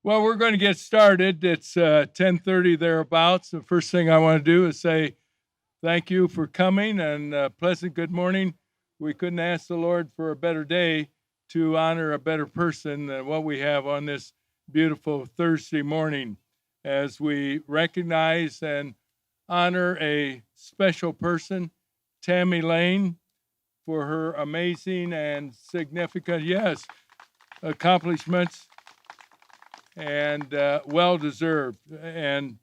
Well, we're going to get started. It's 10:30 thereabouts. The first thing I want to do is say thank you for coming and pleasant good morning. We couldn't ask the Lord for a better day to honor a better person than what we have on this beautiful Thursday morning as we recognize and honor a special person, Tami Lane, for her amazing and significant, yes, accomplishments and well-deserved. And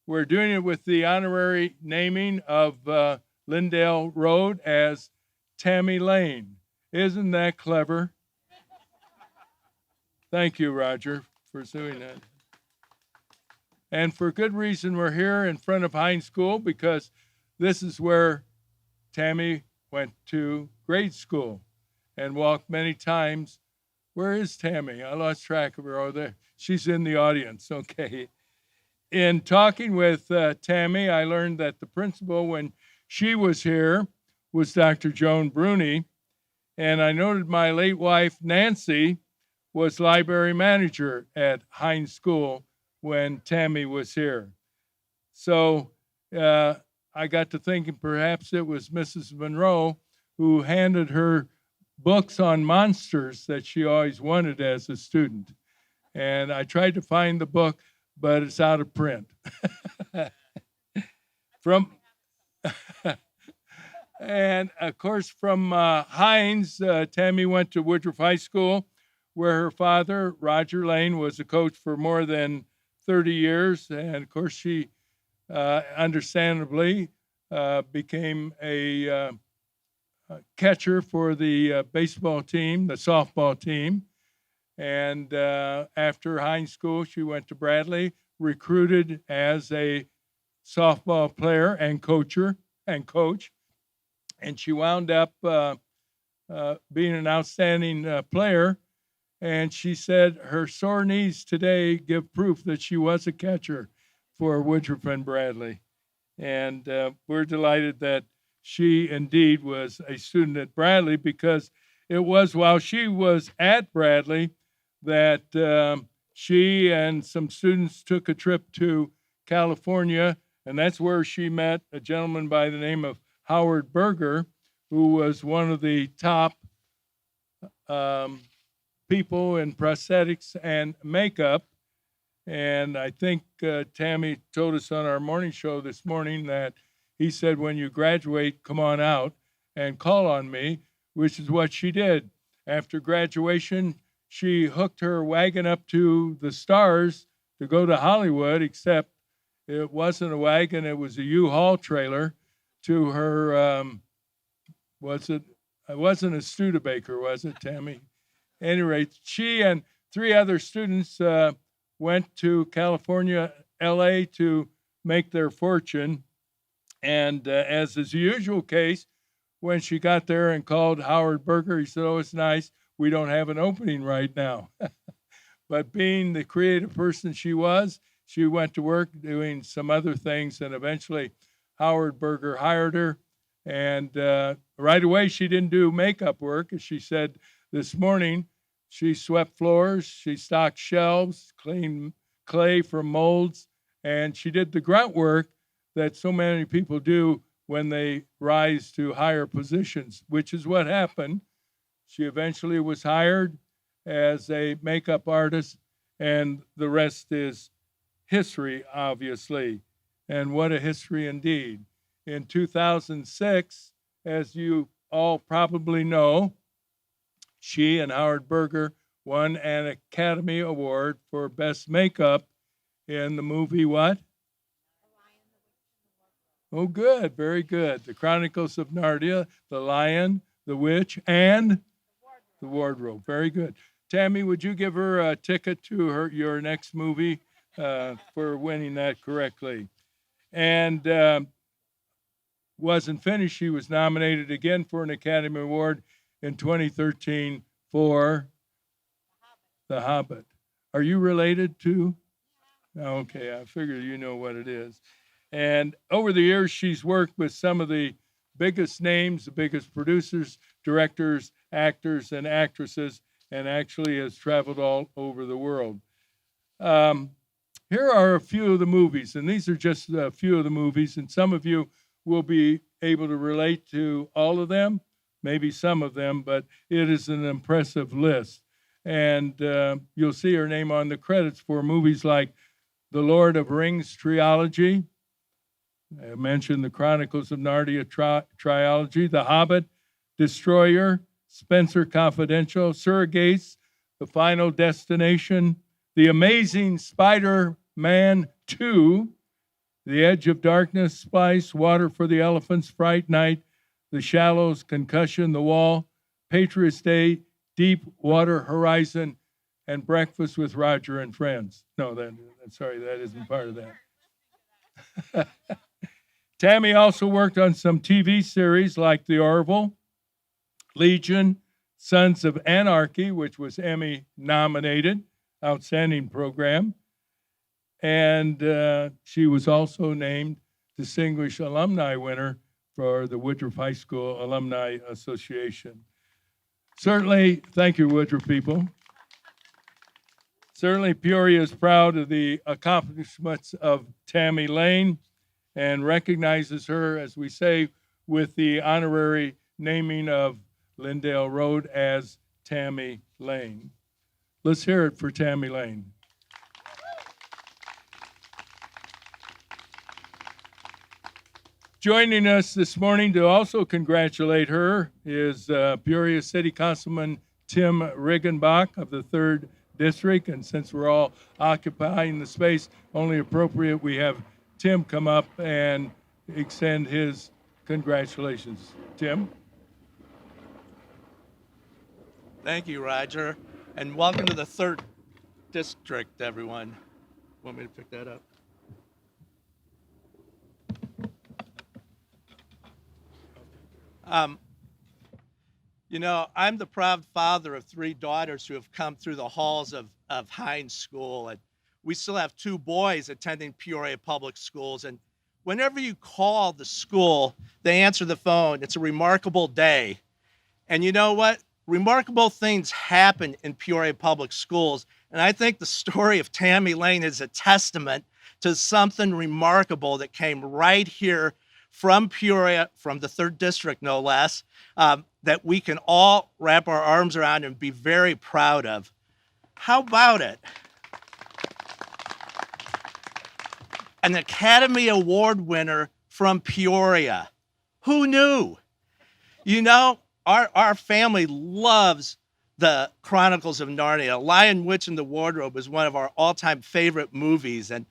we're doing it with the honorary naming of Lyndale Road as Tami Lane. Isn't that clever? Thank you, Roger, for doing that. And for good reason, we're here in front of Hines School because this is where Tami went to grade school and walked many times. Where is Tami? I lost track of her. Oh, there. She's in the audience. Okay. In talking with Tami, I learned that the principal, when she was here, was Dr. Joan Bruni. And I noted my late wife, Nancy, was library manager at Hines School when Tami was here. So I got to thinking perhaps it was Mrs. Monroe who handed her books on monsters that she always wanted as a student. And I tried to find the book, but it's out of print. And of course, from Hines, Tami went to Woodruff High School, where her father, Roger Lane, was a coach for more than 30 years. And of course, she understandably became a catcher for the baseball team, the softball team. And after Hines School, she went to Bradley, recruited as a softball player and coach. And she wound up being an outstanding player. And she said her sore knees today give proof that she was a catcher for Woodruff and Bradley. And we're delighted that she indeed was a student at Bradley, because it was while she was at Bradley that she and some students took a trip to California, and that's where she met a gentleman by the name of Howard Berger, who was one of the top people in prosthetics and makeup. And I think Tami told us on our morning show this morning that he said, when you graduate, come on out and call on me, which is what she did. After graduation, she hooked her wagon up to the stars to go to Hollywood, except it wasn't a wagon, it was a U-Haul trailer to her, it wasn't a Studebaker, was it, Tami? At any rate, she and 3 other students went to California, LA to make their fortune. And as is the usual case, when she got there and called Howard Berger, he said, "Oh, it's nice. We don't have an opening right now." But being the creative person she was, she went to work doing some other things, and eventually Howard Berger hired her. And right away, she didn't do makeup work. As she said this morning, she swept floors, she stocked shelves, cleaned clay from molds, and she did the grunt work that so many people do when they rise to higher positions, which is what happened. She eventually was hired as a makeup artist, and the rest is history, obviously. And what a history indeed. In 2006, as you all probably know, she and Howard Berger won an Academy Award for Best Makeup in the movie what? Oh, good, very good. The Chronicles of Narnia, The Lion, The Witch, and The Wardrobe. Very good. Tami, would you give her a ticket to your next movie for winning that correctly? And wasn't finished. She was nominated again for an Academy Award in 2013 for The Hobbit. Are you related to? Okay, I figure you know what it is. And over the years, she's worked with some of the biggest names, the biggest producers, directors, actors, and actresses, and actually has traveled all over the world. Um, Here are a few of the movies, and these are just a few of the movies, and some of you will be able to relate to all of them, maybe some of them, but it is an impressive list. And you'll see her name on the credits for movies like The Lord of Rings trilogy. I mentioned the Chronicles of Narnia trilogy, The Hobbit, Destroyer, Spencer Confidential, Surrogates, The Final Destination, The Amazing Spider-Man 2, The Edge of Darkness, Spice, Water for the Elephants, Fright Night, The Shallows, Concussion, The Wall, Patriots Day, Deep Water Horizon, and Breakfast with Roger and Friends. No, sorry, that isn't part of that. Tami also worked on some TV series like The Orville, Legion, Sons of Anarchy, which was Emmy nominated, outstanding program. And she was also named Distinguished Alumni Winner for the Woodruff High School Alumni Association. Certainly, thank you, Woodruff people. Certainly, Peoria is proud of the accomplishments of Tami Lane and recognizes her, as we say, with the honorary naming of Lyndale Road as Tami Lane. Let's hear it for Tami Lane. Joining us this morning to also congratulate her is Peoria City Councilman Tim Riggenbach of the 3rd District. And since we're all occupying the space, only appropriate we have Tim come up and extend his congratulations. Tim? Thank you, Roger, and welcome to the 3rd District, everyone. Want me to pick that up? I'm the proud father of 3 daughters who have come through the halls of Hines School, and we still have 2 boys attending Peoria Public Schools. And whenever you call the school, they answer the phone. It's a remarkable day. And you know what? Remarkable things happen in Peoria Public Schools. And I think the story of Tami Lane is a testament to something remarkable that came right here from Peoria, from the 3rd District, no less, that we can all wrap our arms around and be very proud of. How about it? An Academy Award winner from Peoria. Who knew? You know, our family loves the Chronicles of Narnia. Lion, Witch, and the Wardrobe is one of our all-time favorite movies. And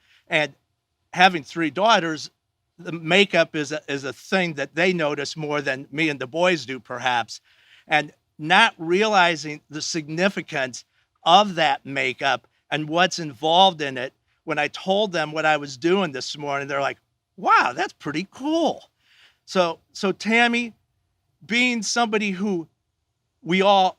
having 3 daughters, the makeup is a thing that they notice more than me and the boys do, perhaps. And not realizing the significance of that makeup and what's involved in it, when I told them what I was doing this morning, they're like, wow, that's pretty cool. So Tami, being somebody who we all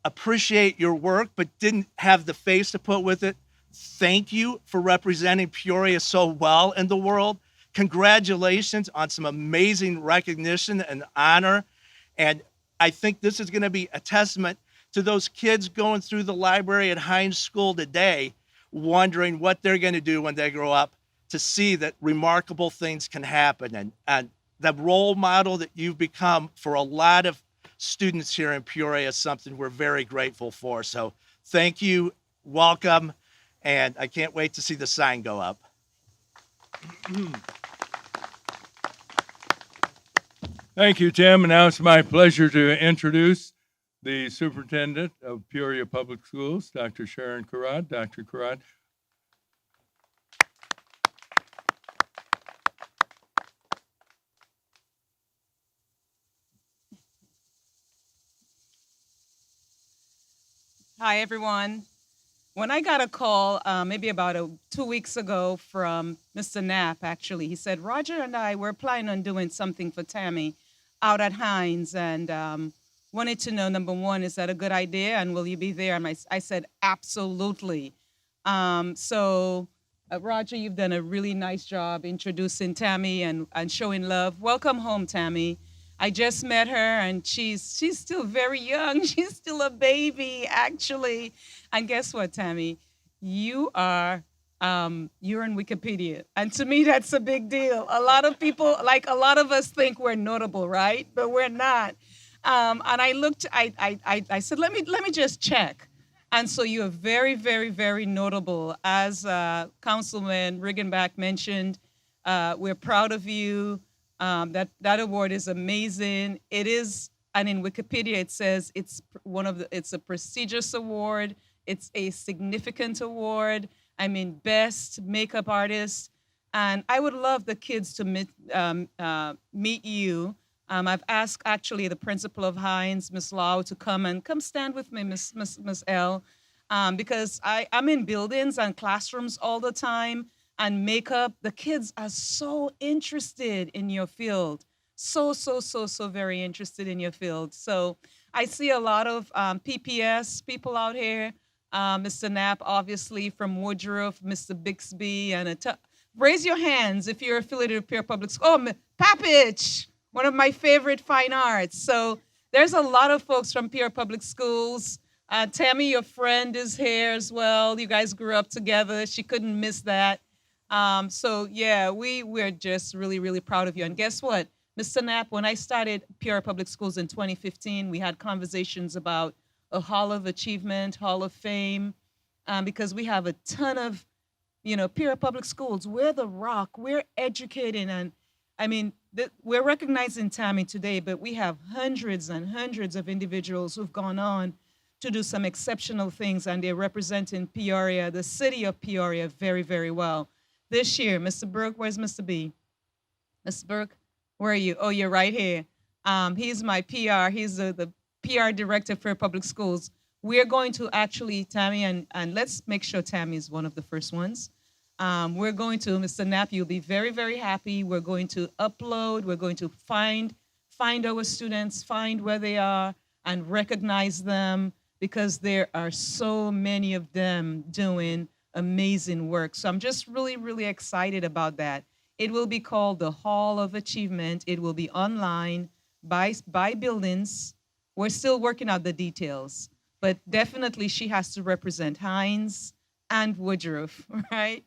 appreciate your work but didn't have the face to put with it, thank you for representing Peoria so well in the world. Congratulations on some amazing recognition and honor. And I think this is going to be a testament to those kids going through the library at Hines School today, wondering what they're going to do when they grow up, to see that remarkable things can happen. And the role model that you've become for a lot of students here in Peoria is something we're very grateful for. So thank you, welcome, and I can't wait to see the sign go up. Thank you, Tim. And now it's my pleasure to introduce the Superintendent of Peoria Public Schools, Dr. Sharon Kherat. Dr. Kherat. Hi, everyone. When I got a call, maybe about 2 weeks ago from Mr. Knapp, actually, he said, Roger and I were planning on doing something for Tami out at Hines and wanted to know, number one, is that a good idea and will you be there? And I said, absolutely. Roger, you've done a really nice job introducing Tami and showing love. Welcome home, Tami. I just met her, and she's still very young. She's still a baby, actually. And guess what, Tami? you are you're in Wikipedia. And to me, that's a big deal. A lot of people, like a lot of us think we're notable, right? But we're not. And I looked, I said, let me just check. And so you're very, very, very notable. As Councilman Riggenbach mentioned, we're proud of you. That award is amazing. It is, and in Wikipedia it says it's a prestigious award. It's a significant award. I mean, best makeup artist. And I would love the kids to meet you. I've asked actually the principal of Hines, Miss Lough, to come stand with me, Miss L, because I'm in buildings and classrooms all the time, and makeup. The kids are so interested in your field, so very interested in your field. So I see a lot of PPS people out here. Mr. Knapp, obviously from Woodruff, Mr. Bixby, and raise your hands if you're affiliated with Peoria Public School. Oh, Papich, one of my favorite fine arts. So there's a lot of folks from Peoria Public Schools. Tami, your friend, is here as well. You guys grew up together. She couldn't miss that. So yeah, we're just really, really proud of you. And guess what, Mr. Knapp, when I started Peoria Public Schools in 2015, we had conversations about a Hall of Achievement, Hall of Fame, because we have a ton of, Peoria Public Schools. We're the rock. We're educating, and I mean, we're recognizing Tami today, but we have hundreds and hundreds of individuals who've gone on to do some exceptional things, and they're representing Peoria, the city of Peoria, very, very well. This year, Mr. Burke, where's Mr. B? Mr. Burke, where are you? Oh, you're right here. He's my PR. He's the PR director for public schools. We're going to actually, Tami, and let's make sure Tami is one of the first ones. We're going to, Mr. Knapp, you'll be very, very happy. We're going to upload, we're going to find our students, find where they are, and recognize them, because there are so many of them doing amazing work. So I'm just really, really excited about that. It will be called the Hall of Achievement. It will be online by buildings. We're still working out the details, but definitely she has to represent Hines and Woodruff, right?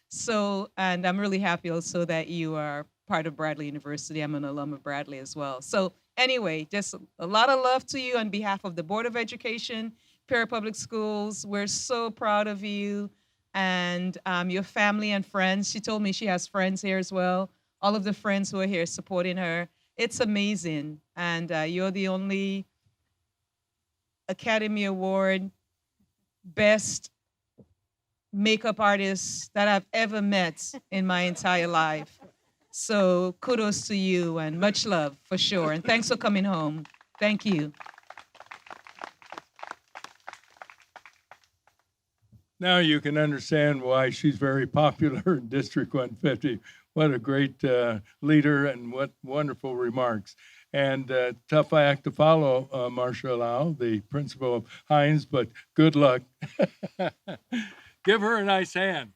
So, and I'm really happy also that you are part of Bradley University. I'm an alum of Bradley as well. So anyway, just a lot of love to you on behalf of the Board of Education, Peoria Public Schools. We're so proud of you and your family and friends. She told me she has friends here as well. All of the friends who are here supporting her. It's amazing. And you're the only Academy Award best makeup artist that I've ever met in my entire life. So kudos to you and much love for sure. And thanks for coming home. Thank you. Now you can understand why she's very popular in District 150. What a great leader and what wonderful remarks. And tough act to follow, Marcia Lough, the principal of Hines, but good luck. Give her a nice hand.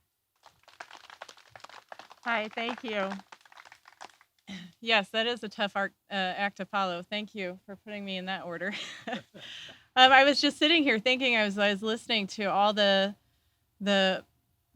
Hi, thank you. Yes, that is a tough act to follow. Thank you for putting me in that order. I was just sitting here thinking, I was listening to all the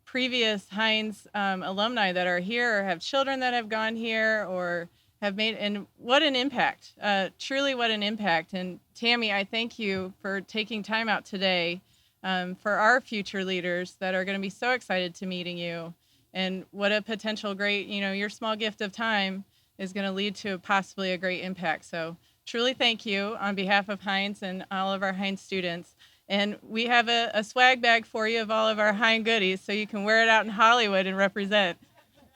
previous Hines alumni that are here, or have children that have gone here, or have made, and what an impact, truly what an impact. And Tami, I thank you for taking time out today for our future leaders that are going to be so excited to meeting you. And what a potential great, your small gift of time is going to lead to possibly a great impact. So truly thank you on behalf of Hines and all of our Hines students. And we have a swag bag for you of all of our Hines goodies, so you can wear it out in Hollywood and represent.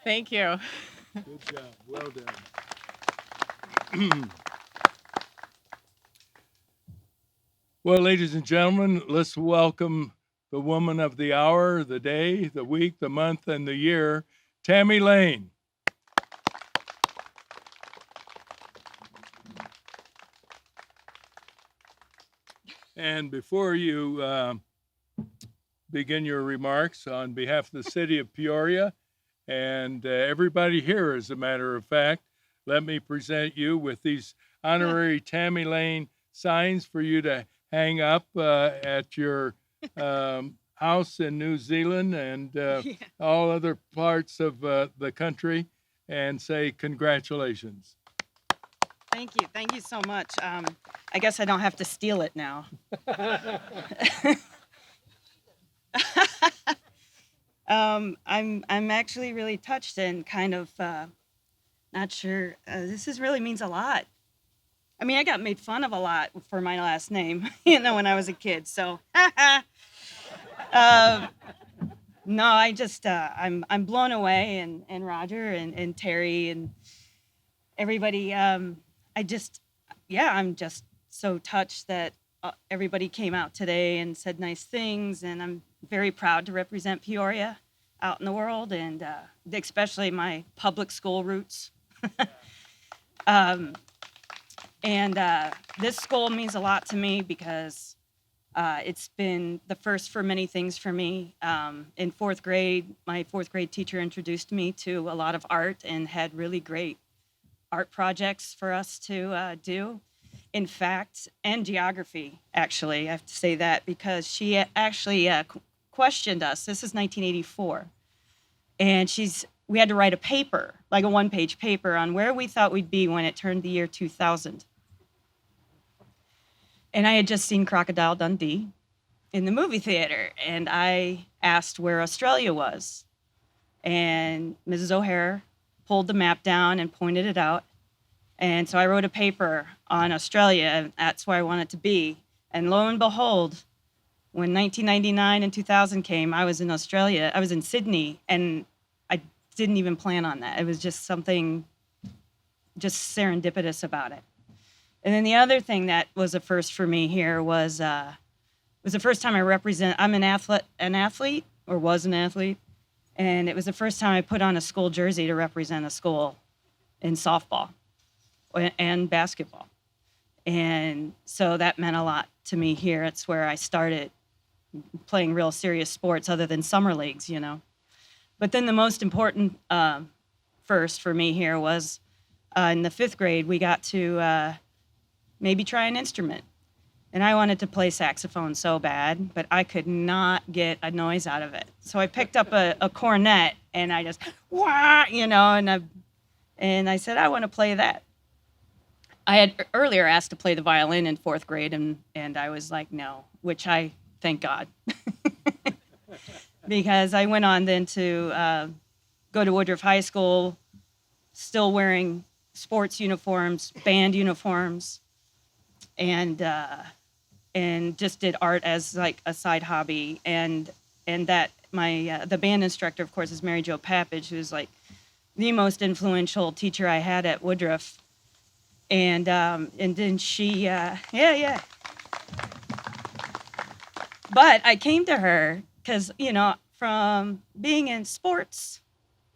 Thank you. Good job. Well done. Well, ladies and gentlemen, let's welcome the woman of the hour, the day, the week, the month, and the year, Tami Lane. And before you begin your remarks, on behalf of the city of Peoria and everybody here, as a matter of fact, let me present you with these honorary Tami Lane signs for you to hang up at your house in New Zealand and all other parts of the country and say congratulations. Thank you so much. I guess I don't have to steal it now. I'm actually really touched and kind of not sure. This really means a lot. I mean, I got made fun of a lot for my last name, when I was a kid. So, no, I just I'm blown away, and Roger and Terry and everybody. I'm just so touched that everybody came out today and said nice things, and I'm very proud to represent Peoria out in the world, and especially my public school roots. This school means a lot to me because it's been the first for many things for me. In fourth grade, my fourth grade teacher introduced me to a lot of art and had really great art projects for us to do. In fact, and geography, actually, I have to say that because she actually questioned us. This is 1984. And we had to write a paper, like a one-page paper, on where we thought we'd be when it turned the year 2000. And I had just seen Crocodile Dundee in the movie theater, and I asked where Australia was. And Mrs. O'Hare pulled the map down and pointed it out. And so I wrote a paper on Australia, and that's where I wanted to be. And lo and behold, when 1999 and 2000 came, I was in Australia. I was in Sydney, and I didn't even plan on that. It was just something just serendipitous about it. And then the other thing that was a first for me here was the first time I'm an athlete, or was an athlete, and it was the first time I put on a school jersey to represent a school in softball and basketball. And so that meant a lot to me here. It's where I started playing real serious sports other than summer leagues, But then the most important first for me here was in the fifth grade, we got to maybe try an instrument. And I wanted to play saxophone so bad, but I could not get a noise out of it. So I picked up a cornet, and I just, wah, and I said, I want to play that. I had earlier asked to play the violin in fourth grade, and I was like, no, which I thank God. Because I went on then to go to Woodruff High School, still wearing sports uniforms, band uniforms, and just did art as like a side hobby. And that the band instructor, of course, is Mary Jo Papage, who's like the most influential teacher I had at Woodruff. And then she, But I came to her because, from being in sports,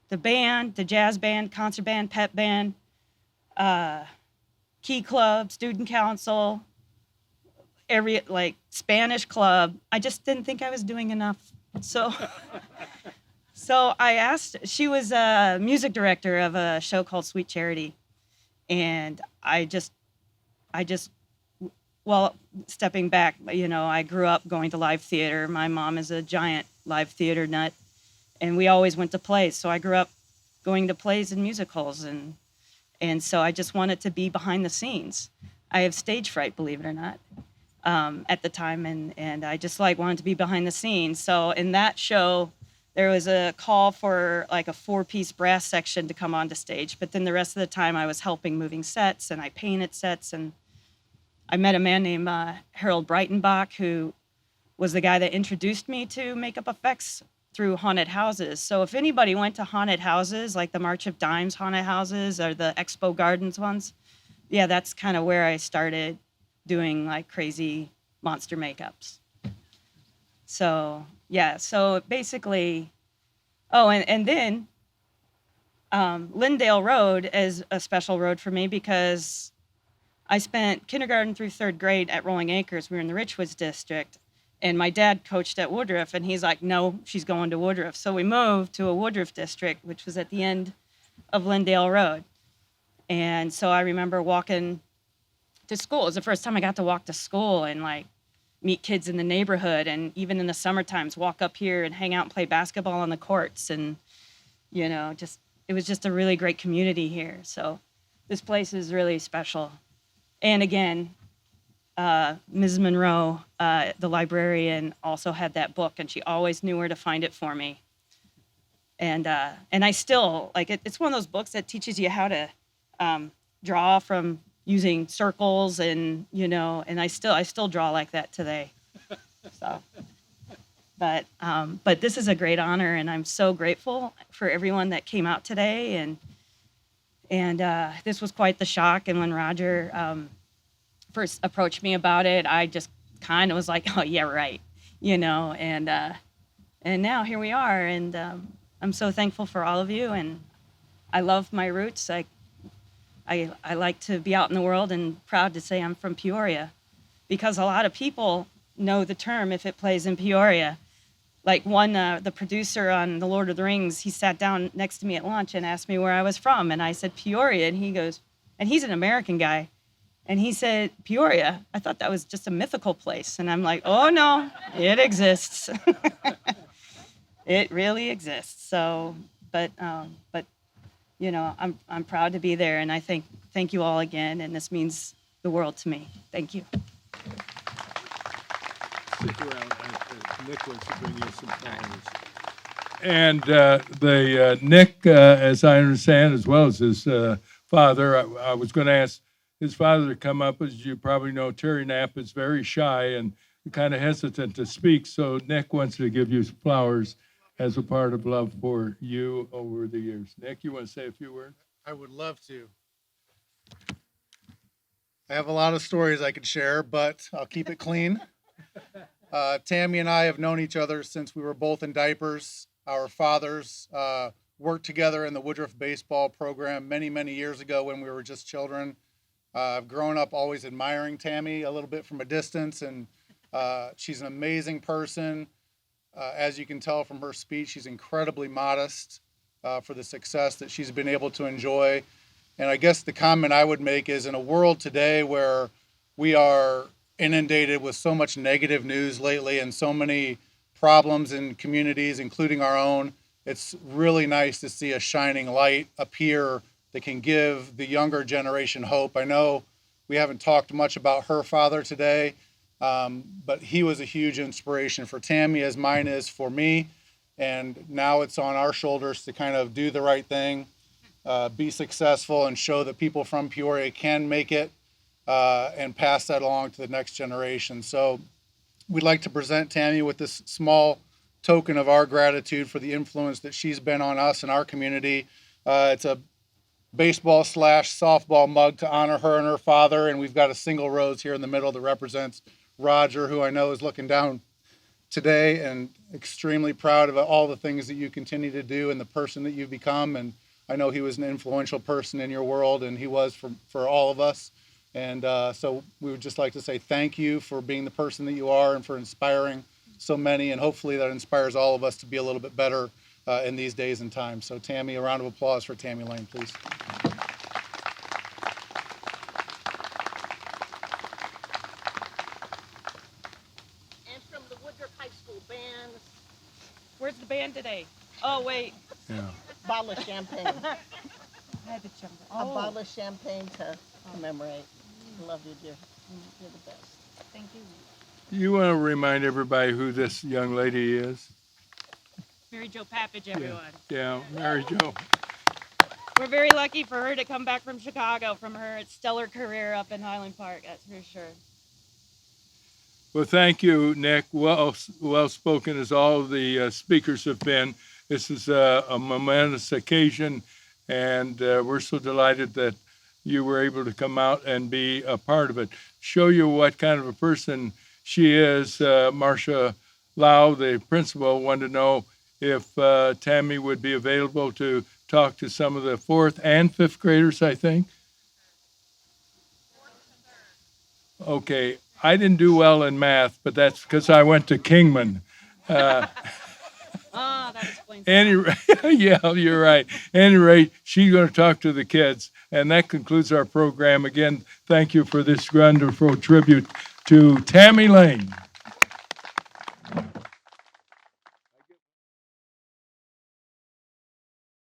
the band, the jazz band, concert band, pep band, key club, student council, every Spanish club, I just didn't think I was doing enough. So I asked, she was a music director of a show called Sweet Charity. And well, stepping back, I grew up going to live theater. My mom is a giant live theater nut, and we always went to plays. So I grew up going to plays and musicals, and so I just wanted to be behind the scenes. I have stage fright, believe it or not, at the time, and I just wanted to be behind the scenes. So in that show, there was a call for a 4-piece brass section to come onto stage, but then the rest of the time I was helping moving sets, and I painted sets, and I met a man named Harold Riggenbach, who was the guy that introduced me to makeup effects through haunted houses. So if anybody went to haunted houses, like the March of Dimes haunted houses or the Expo Gardens ones, yeah, that's kind of where I started doing like crazy monster makeups. So yeah, so basically, and then Lyndale Road is a special road for me because I spent kindergarten through third grade at Rolling Acres. We were in the Richwoods district, and my dad coached at Woodruff, and he's like, no, she's going to Woodruff. So we moved to a Woodruff district, which was at the end of Lyndale Road. And so I remember walking to school. It was the first time I got to walk to school, and meet kids in the neighborhood, and even in the summer times, walk up here and hang out and play basketball on the courts. And, you know, it was just a really great community here. So this place is really special. And again, Ms. Monroe, the librarian, also had that book, and she always knew where to find it for me. And I still, like, it's one of those books that teaches you how to draw from using circles, and, you know, and I still draw like that today. So, but this is a great honor, and I'm so grateful for everyone that came out today. And this was quite the shock. And when Roger first approached me about it, I just kind of was like, oh yeah, right, you know. And now here we are, and I'm so thankful for all of you, and I love my roots. I like to be out in the world, and proud to say I'm from Peoria, because a lot of people know the term if it plays in Peoria. Like the producer on The Lord of the Rings, he sat down next to me at lunch and asked me where I was from, and I said Peoria, and he goes, and he's an American guy, and he said, Peoria? I thought that was just a mythical place. And I'm like, oh no, it exists. It really exists. So, but you know, I'm proud to be there, and I thank you all again, and this means the world to me. Thank you. Stick around. Nick wants to bring you some flowers. And Nick, as I understand, as well as his father, I was going to ask his father to come up. As you probably know, Terry Knapp is very shy and kind of hesitant to speak, so Nick wants to give you flowers as a part of love for you over the years. Nick, you want to say a few words? I would love to. I have a lot of stories I could share, but I'll keep it clean. Tami and I have known each other since we were both in diapers. Our fathers worked together in the Woodruff baseball program many, many years ago when we were just children. I've grown up always admiring Tami a little bit from a distance, and she's an amazing person. As you can tell from her speech, she's incredibly modest for the success that she's been able to enjoy. And I guess the comment I would make is, in a world today where we are inundated with so much negative news lately and so many problems in communities, including our own, it's really nice to see a shining light appear that can give the younger generation hope. I know we haven't talked much about her father today, but he was a huge inspiration for Tami, as mine is for me. And now it's on our shoulders to kind of do the right thing, be successful, and show that people from Peoria can make it, and pass that along to the next generation. So we'd like to present Tami with this small token of our gratitude for the influence that she's been on us and our community. It's a baseball/softball mug to honor her and her father, and we've got a single rose here in the middle that represents Roger, who I know is looking down today, and extremely proud of all the things that you continue to do and the person that you've become. And I know he was an influential person in your world, and he was for all of us. And so we would just like to say thank you for being the person that you are and for inspiring so many, and hopefully that inspires all of us to be a little bit better in these days and times. So Tami, a round of applause for Tami Lane, please. And from the Woodruff High School band, Where's the band today? Oh, wait. Yeah. bottle of champagne. I had to jump. A bottle of champagne to commemorate. Love you, dear. You're the best. Thank you. You want to remind everybody who this young lady is? Mary Jo Papage, everyone. Yeah, Mary Jo. We're very lucky for her to come back from Chicago from her stellar career up in Highland Park, that's for sure. Well, thank you, Nick. Well spoken as all the speakers have been. This is a momentous occasion, and we're so delighted that you were able to come out and be a part of it. Show you what kind of a person she is. Marcia Lough, the principal, wanted to know if Tami would be available to talk to some of the 4th and 5th graders, I think. Okay, I didn't do well in math, but that's because I went to Kingman. That explains Yeah, you're right. Any rate, she's going to talk to the kids, and that concludes our program. Again, thank you for this wonderful tribute to Tami Lane.